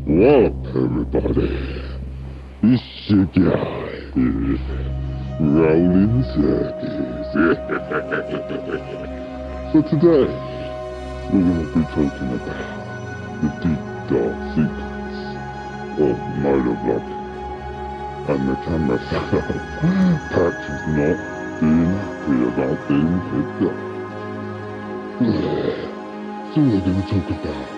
What's up, everybody? It's your guy, Rolling Circus. So today, we're going to be talking about the deep dark secrets of motovlogging and the camera setup. Patch is not being happy about being picked up. So we're going to talk about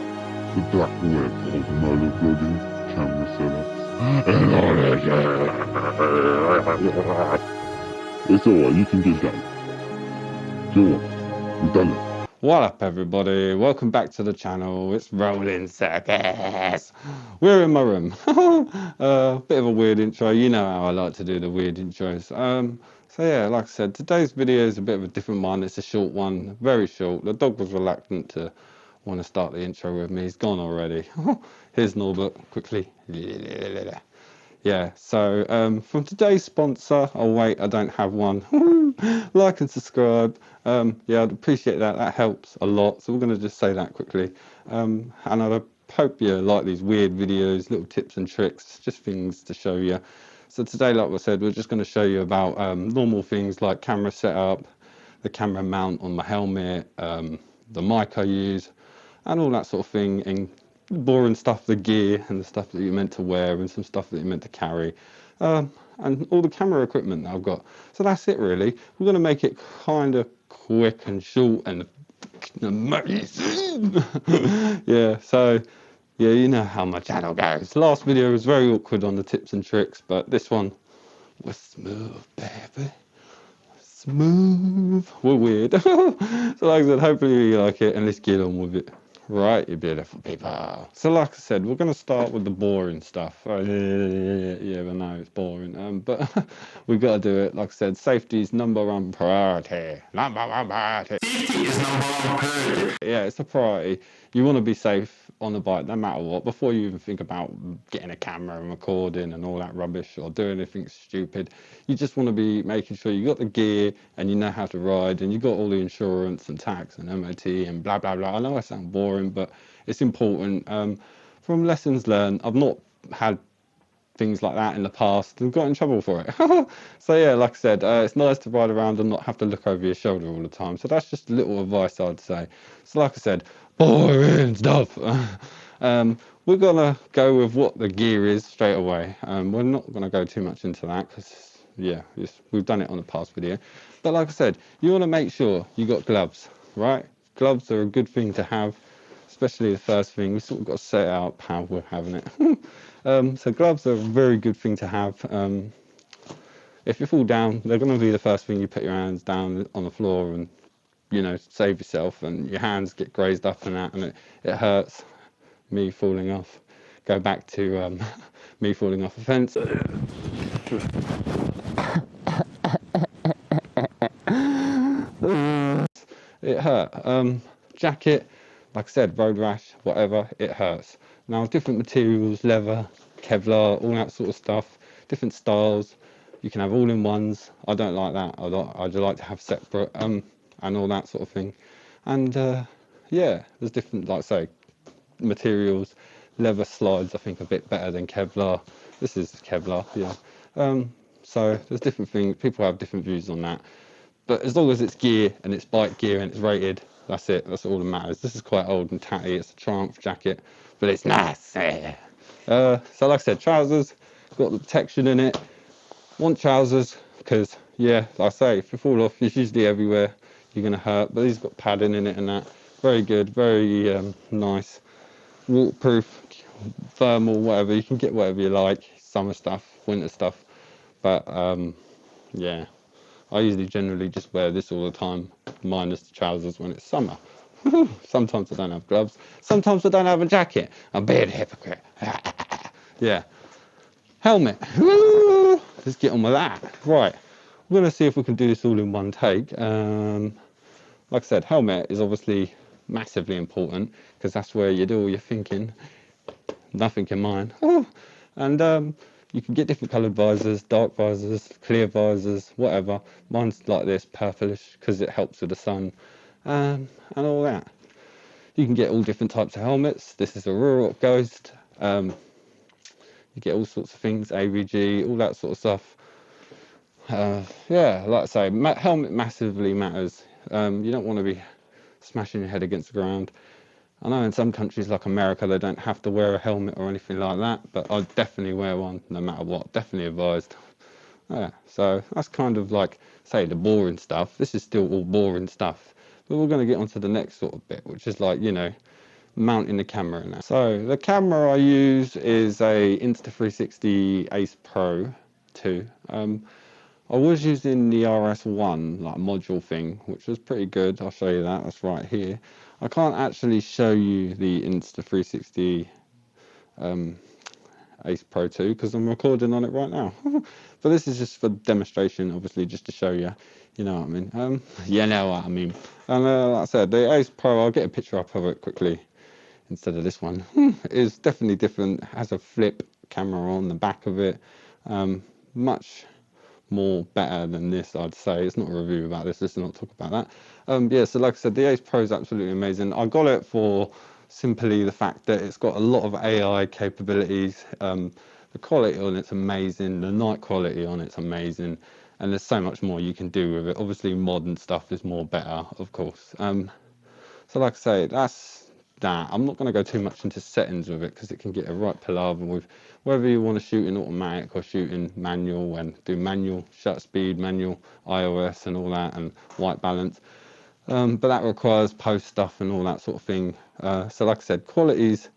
the black web of motovlogging, camera setups, and all that shit. It's alright, you can get done. Go on, we've done it. What up, everybody? Welcome back to the channel. It's Rolling Circus. We're in my room. Bit of a weird intro. You know how I like to do the weird intros. So yeah, like I said, today's video is a bit of a different one. It's a short one, very short. The dog was reluctant to want to start the intro with me. He's gone already. Here's Norbert, quickly. Yeah, so from today's sponsor, oh wait, I don't have one. Like and subscribe. Yeah, I'd appreciate that. That helps a lot. So we're going to just say that quickly. And I hope you like these weird videos, little tips and tricks, just things to show you. So today, like I said, we're just going to show you about normal things like camera setup, the camera mount on my helmet, the mic I use, and all that sort of thing, and boring stuff, the gear and the stuff that you're meant to wear and some stuff that you're meant to carry, and all the camera equipment that I've got. So that's it really. We're going to make it kind of quick and short and amazing. Yeah, so yeah, you know how my channel goes. Last video was very awkward on the tips and tricks, but this one was smooth, baby. Smooth. We're weird. So like I said, hopefully you like it, and let's get on with it. Right, you beautiful people. So like I said, we're going to start with the boring stuff. Oh, yeah, I know it's boring, but we've got to do it. Like I said, safety is number one priority. Number one priority. Safety is number one priority. Yeah, it's a priority. You want to be safe on the bike no matter what, before you even think about getting a camera and recording and all that rubbish or doing anything stupid. You just want to be making sure you got the gear and you know how to ride and you got all the insurance and tax and MOT and blah blah blah. I know I sound boring, but it's important. From lessons learned, I've not had things like that in the past and got in trouble for it. So yeah, like I said, it's nice to ride around and not have to look over your shoulder all the time. So that's just a little advice I'd say. So like I said, boring stuff. We're gonna go with what the gear is straight away. We're not gonna go too much into that because yeah, we've done it on the past video. But like I said, you want to make sure you got gloves, right? Gloves are a good thing to have, especially the first thing. We sort of got to set out how we're having it. So gloves are a very good thing to have. If you fall down, they're going to be the first thing you put your hands down on the floor and, you know, save yourself, and your hands get grazed up and that, and it hurts. Me falling off. Go back to me falling off a fence. It hurt. Jacket, like I said, road rash, whatever, it hurts. Now, different materials, leather, Kevlar, all that sort of stuff, different styles. You can have all-in-ones. I don't like that. I'd like to have separate, and all that sort of thing. And yeah, there's different, like I say, materials. Leather slides, I think, a bit better than Kevlar. This is Kevlar, yeah. So there's different things. People have different views on that. But as long as it's gear and it's bike gear and it's rated, that's it. That's all that matters. This is quite old and tatty. It's a Triumph jacket, but it's nice. So like I said, trousers, got the protection in it. Want trousers because, yeah, like I say, if you fall off, it's usually everywhere. You're going to hurt. But these got padding in it and that. Very good, very nice. Waterproof, thermal, whatever. You can get whatever you like. Summer stuff, winter stuff. But, yeah. I usually generally just wear this all the time, minus the trousers when it's summer. Sometimes I don't have gloves. Sometimes I don't have a jacket. I'm being a hypocrite. Yeah. Helmet. Let's get on with that. Right. We're going to see if we can do this all in one take. Like I said, helmet is obviously massively important because that's where you do all your thinking. Nothing in mine. And you can get different coloured visors, dark visors, clear visors, whatever. Mine's like this, purplish, because it helps with the sun, and all that. You can get all different types of helmets. This is a Ruroc Ghost. You get all sorts of things, AVG, all that sort of stuff. Yeah, like I say, helmet massively matters. You don't want to be smashing your head against the ground. I know in some countries like America they don't have to wear a helmet or anything like that, but I'd definitely wear one no matter what. Definitely advised. Yeah, so that's kind of like, say, the boring stuff. This is still all boring stuff, but we're going to get onto the next sort of bit, which is like, you know, mounting the camera and that. So the camera I use is a Insta360 Ace Pro 2. I was using the RS1 like module thing, which was pretty good. I'll show you that. That's right here. I can't actually show you the Insta360 Ace Pro 2 because I'm recording on it right now. But this is just for demonstration, obviously, just to show you. You know what I mean? You know what I mean. And like I said, the Ace Pro, I'll get a picture up of it quickly instead of this one. It's definitely different. It has a flip camera on the back of it. Much more better than this, I'd say. It's not a review about this. Let's not talk about that. Yeah, so like I said, the Ace Pro is absolutely amazing. I got it for simply the fact that it's got a lot of AI capabilities. The quality on it's amazing. The night quality on it's amazing. And there's so much more you can do with it. Obviously, modern stuff is more better, of course. So like I say, that's that. I'm not going to go too much into settings with it because it can get a right palaver with whether you want to shoot in automatic or shoot in manual and do manual shutter speed, manual iOS and all that, and white balance. But that requires post stuff and all that sort of thing. So like I said, qualities,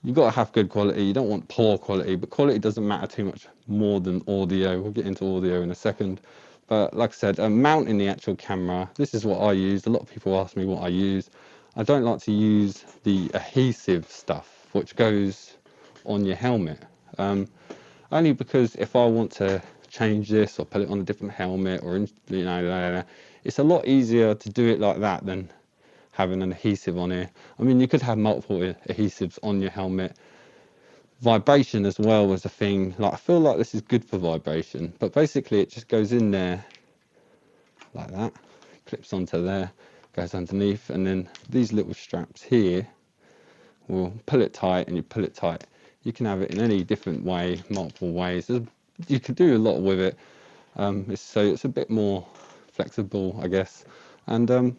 you've got to have good quality. You don't want poor quality, but quality doesn't matter too much more than audio. We'll get into audio in a second. But like I said, mounting the actual camera, this is what I use. A lot of people ask me what I use. I don't like to use the adhesive stuff, which goes on your helmet. Only because if I want to change this or put it on a different helmet or, you know, it's a lot easier to do it like that than having an adhesive on here. I mean, you could have multiple adhesives on your helmet. Vibration as well was a thing. Like, I feel like this is good for vibration, but basically it just goes in there like that, clips onto there, goes underneath, and then these little straps here will pull it tight, and you pull it tight. You can have it in any different way, multiple ways. You can do a lot with it. So it's a bit more flexible, I guess. And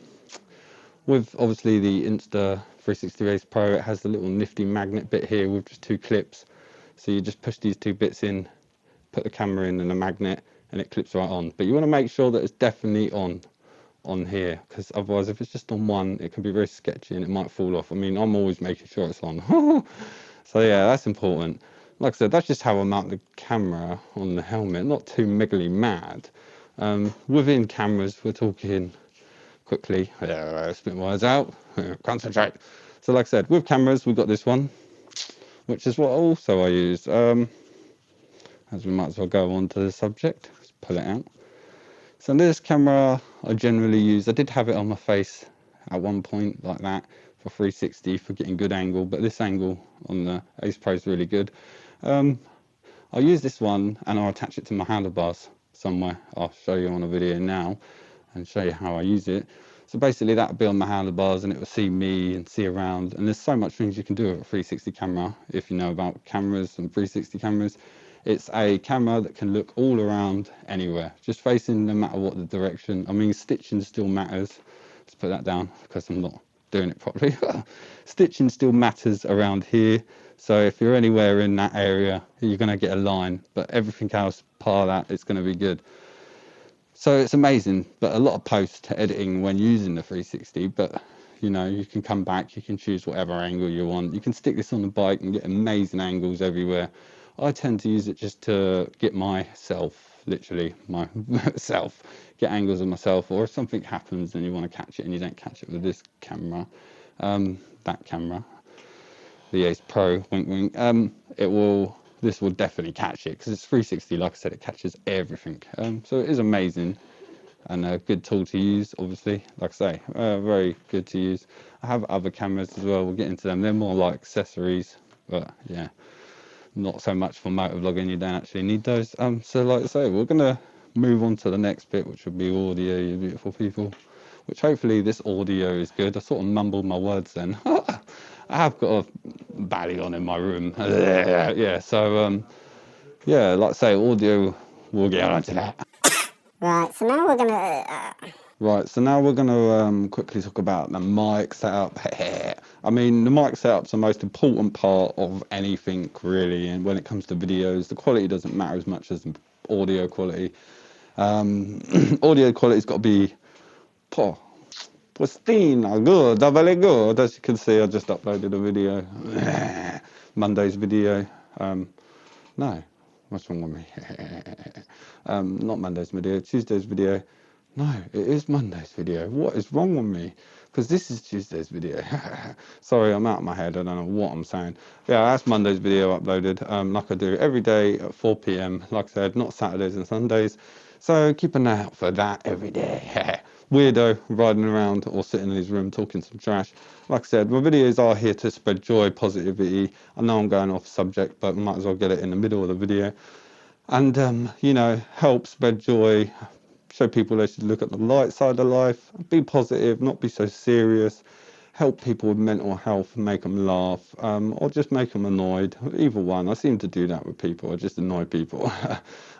with obviously the Insta360 Ace Pro, it has the little nifty magnet bit here with just two clips. So you just push these two bits in, put the camera in and a magnet, and it clips right on. But you want to make sure that it's definitely on here, because otherwise if it's just on one, it can be very sketchy and it might fall off. I mean, I'm always making sure it's on. So yeah, that's important. Like I said, that's just how I mount the camera on the helmet. Not too megally mad. Within cameras, we're talking quickly, spit my words out, concentrate. So like I said, with cameras, we've got this one, which is what also I use. As we might as well go on to the subject, let's pull it out. So this camera I generally use, I did have it on my face at one point like that for 360 for getting good angle, but this angle on the Ace Pro is really good. I'll use this one and I'll attach it to my handlebars somewhere. I'll show you on a video now and show you how I use it. So basically that'll be on my handlebars and it will see me and see around, and there's so much things you can do with a 360 camera if you know about cameras and 360 cameras. It's a camera that can look all around anywhere, just facing no matter what the direction. I mean, stitching still matters. Let's put that down because I'm not doing it properly. Stitching still matters around here. So if you're anywhere in that area, you're going to get a line, but everything else part of that, it's going to be good. So it's amazing, but a lot of post editing when using the 360, but you know, you can come back, you can choose whatever angle you want. You can stick this on the bike and get amazing angles everywhere. I tend to use it just to get myself, literally myself, get angles of myself, or if something happens and you want to catch it and you don't catch it with this camera, that camera, the Ace Pro, wink wink, this will definitely catch it because it's 360. Like I said, it catches everything. So it is amazing and a good tool to use. Obviously, like I say, very good to use. I have other cameras as well. We'll get into them. They're more like accessories, but yeah, not so much for motovlogging. You don't actually need those. So like I say, we're gonna move on to the next bit, which will be audio, you beautiful people. Which hopefully this audio is good. I sort of mumbled my words then. I have got a belly on in my room. Yeah, so yeah, like I say, audio, we'll get onto that. Right, so now we're gonna... Right, so now we're going to quickly talk about the mic setup. I mean, the mic setup's the most important part of anything, really, and when it comes to videos, the quality doesn't matter as much as the audio quality. Audio quality's got to be pristine, good, doubly good. As you can see, I just uploaded a video, Monday's video. No, what's wrong with me? Not Monday's video, Tuesday's video. No, it is Monday's video. What is wrong with me? Because this is Tuesday's video. Sorry, I'm out of my head. I don't know what I'm saying. Yeah, that's Monday's video uploaded, like I do every day at 4 p.m. Like I said, not Saturdays and Sundays. So keep an eye out for that every day. Weirdo riding around or sitting in his room talking some trash. Like I said, my videos are here to spread joy, positivity. I know I'm going off subject, but might as well get it in the middle of the video. And, you know, help spread joy, show people they should look at the light side of life, be positive, not be so serious, help people with mental health, make them laugh, or just make them annoyed. Either one. I seem to do that with people. I just annoy people.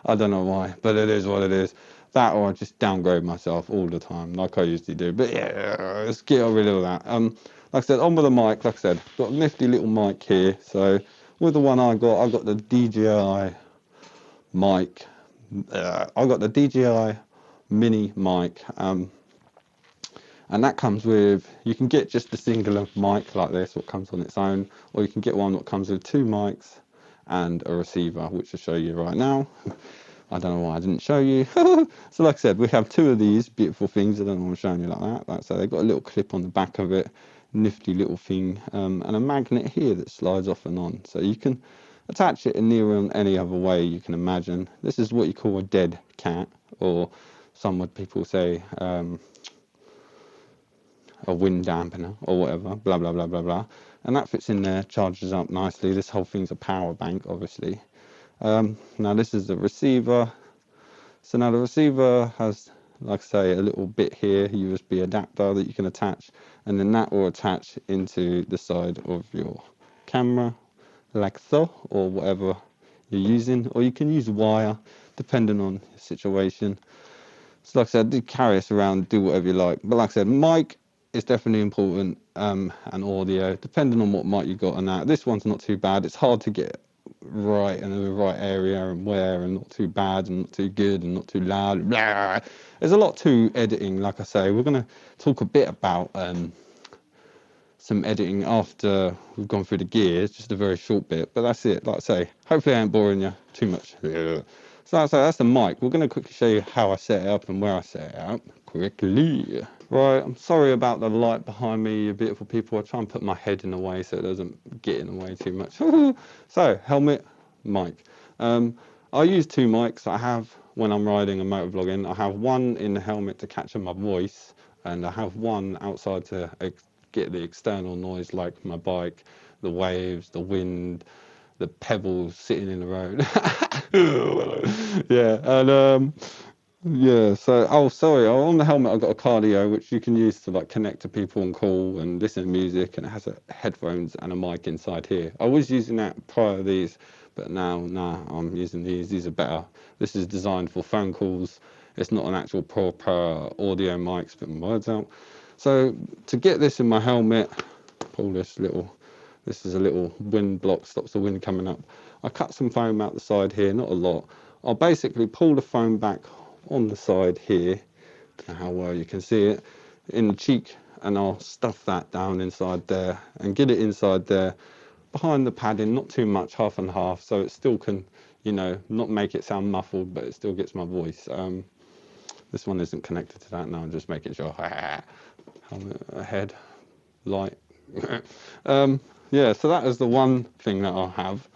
I don't know why, but it is what it is. That, or I just downgrade myself all the time, like I usually do. But yeah, let's get rid of that. Like I said, on with the mic. Like I said, got a nifty little mic here. So with the one I got the DJI mic. I got the DJI mini mic, and that comes with, you can get just a singular mic like this, what comes on its own, or you can get one that comes with two mics and a receiver, which I'll show you right now. I don't know why I didn't show you. So like I said, we have two of these beautiful things. I don't know why I'm showing you like that. Like, so they've got a little clip on the back of it, nifty little thing, and a magnet here that slides off and on. So you can attach it in near any other way you can imagine. This is what you call a dead cat, or some would people say a wind dampener or whatever, blah blah blah blah blah, and that fits in there, charges up nicely. This whole thing's a power bank, obviously. Now this is the receiver. So now the receiver has, like I say, a little bit here, USB adapter that you can attach, and then that will attach into the side of your camera, like so, or whatever you're using, or you can use wire, depending on the situation. So like I said, do carry us around, do whatever you like. But like I said, mic is definitely important, and audio, depending on what mic you got on that. This one's not too bad. It's hard to get right in the right area and where, and not too bad and not too good and not too loud. Blah. There's a lot to editing. Like I say, we're going to talk a bit about some editing after we've gone through the gears, just a very short bit, but that's it. Like I say, hopefully I ain't boring you too much. So like I say, that's the mic. We're going to quickly show you how I set it up and where I set it up quickly. Right, I'm sorry about the light behind me, you beautiful people. I try and put my head in the way so it doesn't get in the way too much. So, helmet, mic. I use two mics I have when I'm riding and motovlogging. I have one in the helmet to capture my voice, and I have one outside to get the external noise like my bike, the waves, the wind, the pebbles sitting in the road. Yeah, and yeah, so, oh sorry, on the helmet I've got a cardio which you can use to like connect to people and call and listen to music, and it has headphones and a mic inside here. I was using that prior to these, but now I'm using these are better. This is designed for phone calls. It's not an actual proper audio mic, spitting words out. So to get this in my helmet, pull this is a little wind block, stops the wind coming up. I cut some foam out the side here, not a lot. I'll basically pull the foam back on the side here, don't know how well you can see it, in the cheek, and I'll stuff that down inside there and get it inside there behind the padding, not too much, half and half, so it still can, you know, not make it sound muffled, but it still gets my voice. This one isn't connected to that now, I'm just making sure. Head, light. Yeah, so that is the one thing that I'll have.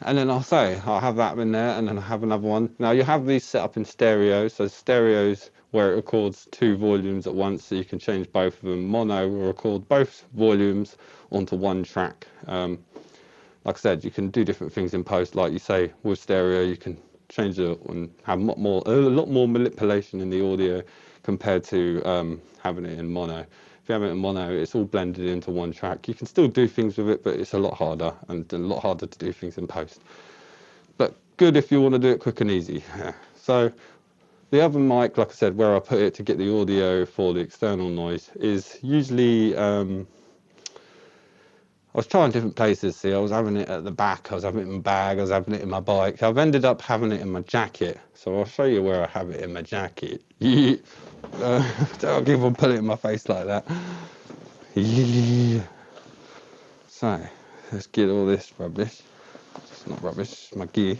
And then I'll have that in there, and then I'll have another one. Now you have these set up in stereo, so stereo's where it records two volumes at once, so you can change both of them. Mono will record both volumes onto one track. Like I said, you can do different things in post, like you say with stereo, you can change it and have a lot more manipulation in the audio compared to having it in mono. If you have it in mono, it's all blended into one track. You can still do things with it, but it's a lot harder, and a lot harder to do things in post. But good if you want to do it quick and easy. Yeah. So the other mic, like I said, where I put it to get the audio for the external noise is usually, I was trying different places. See, I was having it at the back, I was having it in my bag, I was having it in my bike. I've ended up having it in my jacket. So I'll show you where I have it in my jacket. Don't keep on putting it in my face like that. So let's get all this rubbish. It's not rubbish, it's my gear.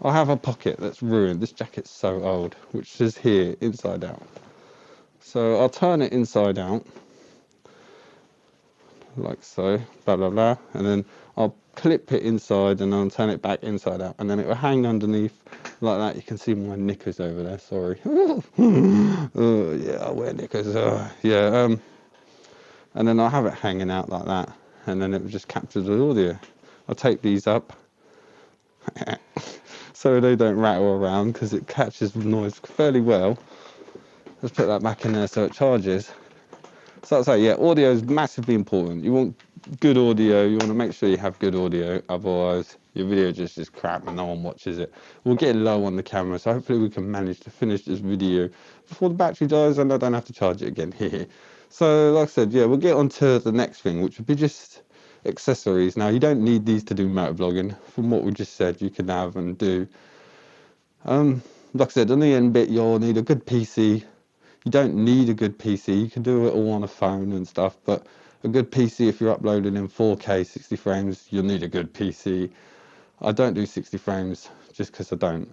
I have a pocket that's ruined. This jacket's so old, which is here, inside out. So I'll turn it inside out, like so, blah, blah, blah. And then I'll clip it inside and I'll turn it back inside out. And then it will hang underneath like that. You can see my knickers over there, sorry. Oh, yeah, I wear knickers. Yeah, and then I'll have it hanging out like that. And then it will just capture the audio. I'll tape these up. So they don't rattle around because it catches the noise fairly well. Let's put that back in there so it charges. So that's like, yeah, audio is massively important. You want good audio, you want to make sure you have good audio, otherwise your video just is crap and no one watches it. We'll get low on the camera, so hopefully we can manage to finish this video before the battery dies and I don't have to charge it again here. So like I said, yeah, we'll get on to the next thing, which would be just accessories. Now you don't need these to do motovlogging. From what we just said, you can have and do. Like I said, on the end bit, you'll need a good PC. You don't need a good PC. You can do it all on a phone and stuff, but a good PC, if you're uploading in 4K 60 frames, you'll need a good PC. I don't do 60 frames just because I don't.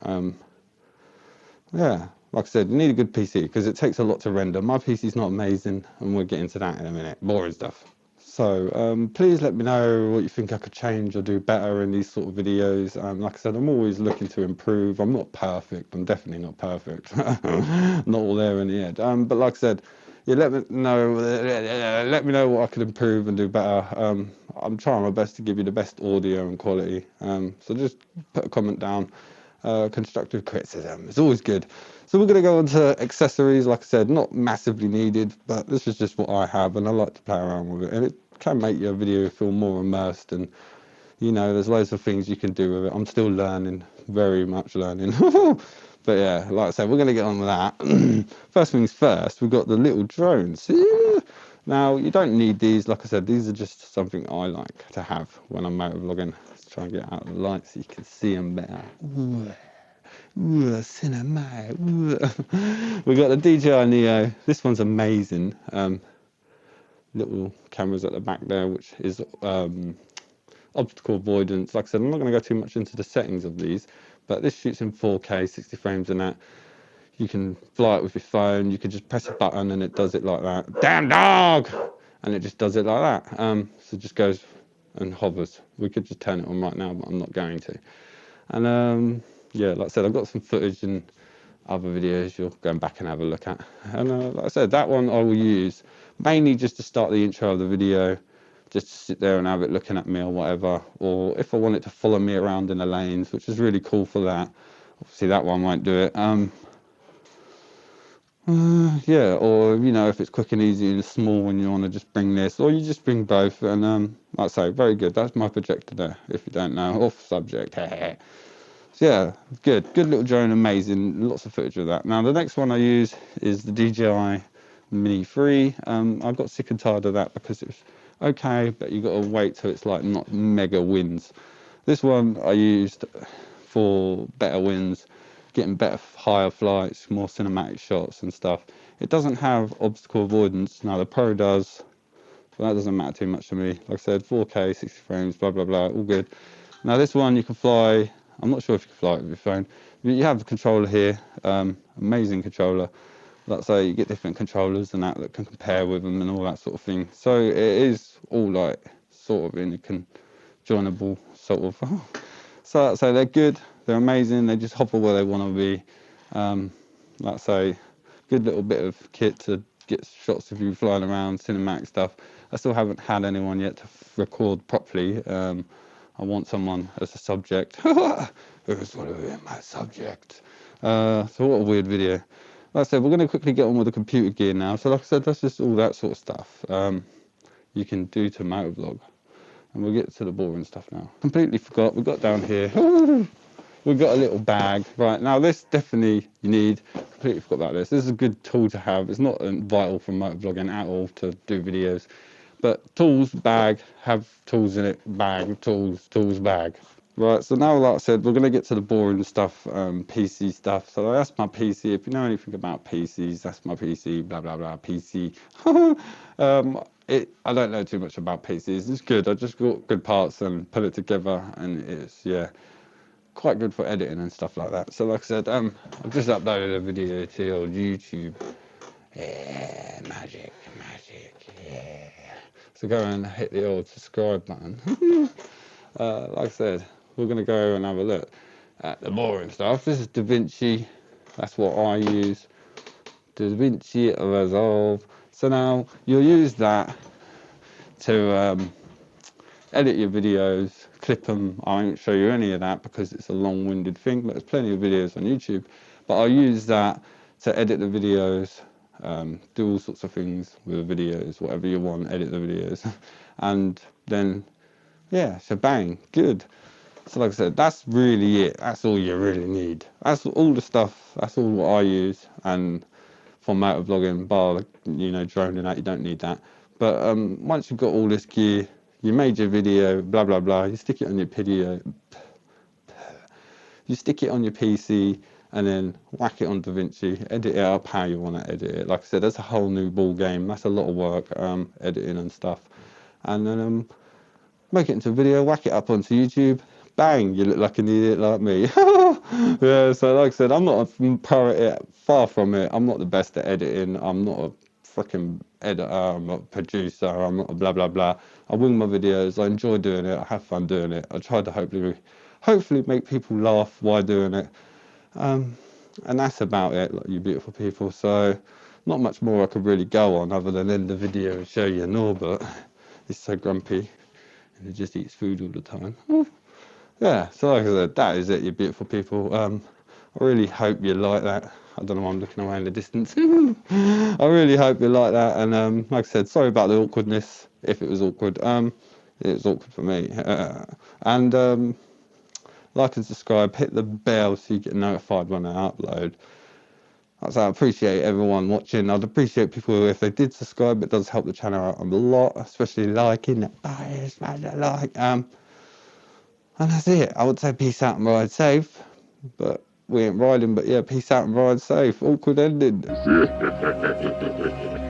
Yeah, like I said, you need a good PC because it takes a lot to render. My PC's not amazing, and we'll get into that in a minute. Boring stuff. So please let me know what you think I could change or do better in these sort of videos. Like I said, I'm always looking to improve. I'm not perfect. I'm definitely not perfect. Not all there in the end. But like I said, yeah, let me know what I could improve and do better. I'm trying my best to give you the best audio and quality. So just put a comment down. Constructive criticism is always good. So we're going to go on to accessories. Like I said, not massively needed, but this is just what I have and I like to play around with it, and it can make your video feel more immersed, and you know, there's loads of things you can do with it. I'm still learning, very much learning. But yeah, like I said, we're going to get on with that. First things first, we've got the little drones. Now, you don't need these. Like I said, these are just something I like to have when I'm motovlogging. Let's try and get out of the light so you can see them better. Ooh, cinema. We've got the DJI Neo. This one's amazing. Little cameras at the back there, which is obstacle avoidance. Like I said, I'm not going to go too much into the settings of these, but this shoots in 4K 60 frames and that. You can fly it with your phone. You can just press a button and it does it like that. Damn dog! And it just does it like that. So it just goes and hovers. We could just turn it on right now, but I'm not going to. And yeah, like I said, I've got some footage and other videos you'll go back and have a look at. And like I said, that one I will use mainly just to start the intro of the video, just to sit there and have it looking at me or whatever. Or if I want it to follow me around in the lanes, which is really cool for that. Obviously that one won't do it. Yeah, or you know, if it's quick and easy and small and you want to just bring this, or you just bring both. And like I say, very good. That's my projector there, if you don't know. Off subject. So yeah, good little drone, amazing. Lots of footage of that. Now the next one I use is the DJI Mini 3. I got sick and tired of that because it was okay, but you got to wait till it's like not mega winds. This one I used for better winds, getting better higher flights, more cinematic shots and stuff. It doesn't have obstacle avoidance. Now the Pro does, but that doesn't matter too much to me. Like I said, 4K 60 frames, blah blah blah, all good. Now this one you can fly. I'm not sure if you can fly it with your phone. You have the controller here, amazing controller. Like I say, you get different controllers and that can compare with them and all that sort of thing. So it is all like sort of in a conjoinable sort of. So like I say, they're good, they're amazing. They just hover where they want to be. Like I say, good little bit of kit to get shots of you flying around, cinematic stuff. I still haven't had anyone yet to record properly. I want someone as a subject. Who's going to be my subject? So what a weird video. like I said, we're going to quickly get on with the computer gear now. So like I said, that's just all that sort of stuff you can do to Motovlog. And we'll get to the boring stuff now. Completely forgot, we got down here. We've got a little bag. Right, now this definitely you need. Completely forgot about this. This is a good tool to have. It's not vital for motovlogging at all to do videos. But tools, bag, have tools in it, bag, tools, bag. Right, so now like I said, we're going to get to the boring stuff, PC stuff. So that's my PC. If you know anything about PCs, that's my PC, blah, blah, blah, PC. I don't know too much about PCs. It's good. I just got good parts and put it together, and it's, yeah, quite good for editing and stuff like that. So like I said, I've just uploaded a video to YouTube. Yeah, magic, yeah. So go and hit the old subscribe button. Like I said, we're going to go and have a look at the boring stuff. This is DaVinci. That's what I use. DaVinci Resolve. So now you'll use that to edit your videos, clip them. I won't show you any of that because it's a long-winded thing, but there's plenty of videos on YouTube. But I'll use that to edit the videos, do all sorts of things with the videos, whatever you want, edit the videos. And then, yeah, shebang, good. So like I said, that's really it. That's all you really need. That's all the stuff, that's all what I use. And for motovlogging, bar, you know, droning out, you don't need that. But once you've got all this gear, you made your video, blah, blah, blah, you stick it on your video, you stick it on your PC, and then whack it on DaVinci, edit it up how you want to edit it. Like I said, that's a whole new ball game. That's a lot of work, editing and stuff. And then make it into a video, whack it up onto YouTube, bang, you look like an idiot like me. Yeah, so like I said, I'm not a pro at it, far from it. I'm not the best at editing. I'm not a freaking editor. I'm not a producer. I'm not a blah, blah, blah. I wing my videos. I enjoy doing it. I have fun doing it. I try to hopefully make people laugh while doing it. And that's about it, like, you beautiful people. So not much more I could really go on other than end the video and show you Norbert. He's so grumpy and he just eats food all the time. Yeah, so like I said, that is it, you beautiful people. I really hope you like that. I don't know why I'm looking away in the distance. I really hope you like that. And like I said, sorry about the awkwardness, if it was awkward. It was awkward for me. And like and subscribe, hit the bell so you get notified when I upload. So I appreciate everyone watching. I'd appreciate people if they did subscribe. It does help the channel out a lot, especially liking it. And that's it. I would say peace out and ride safe, but we ain't riding. But yeah, peace out and ride safe. Awkward ending.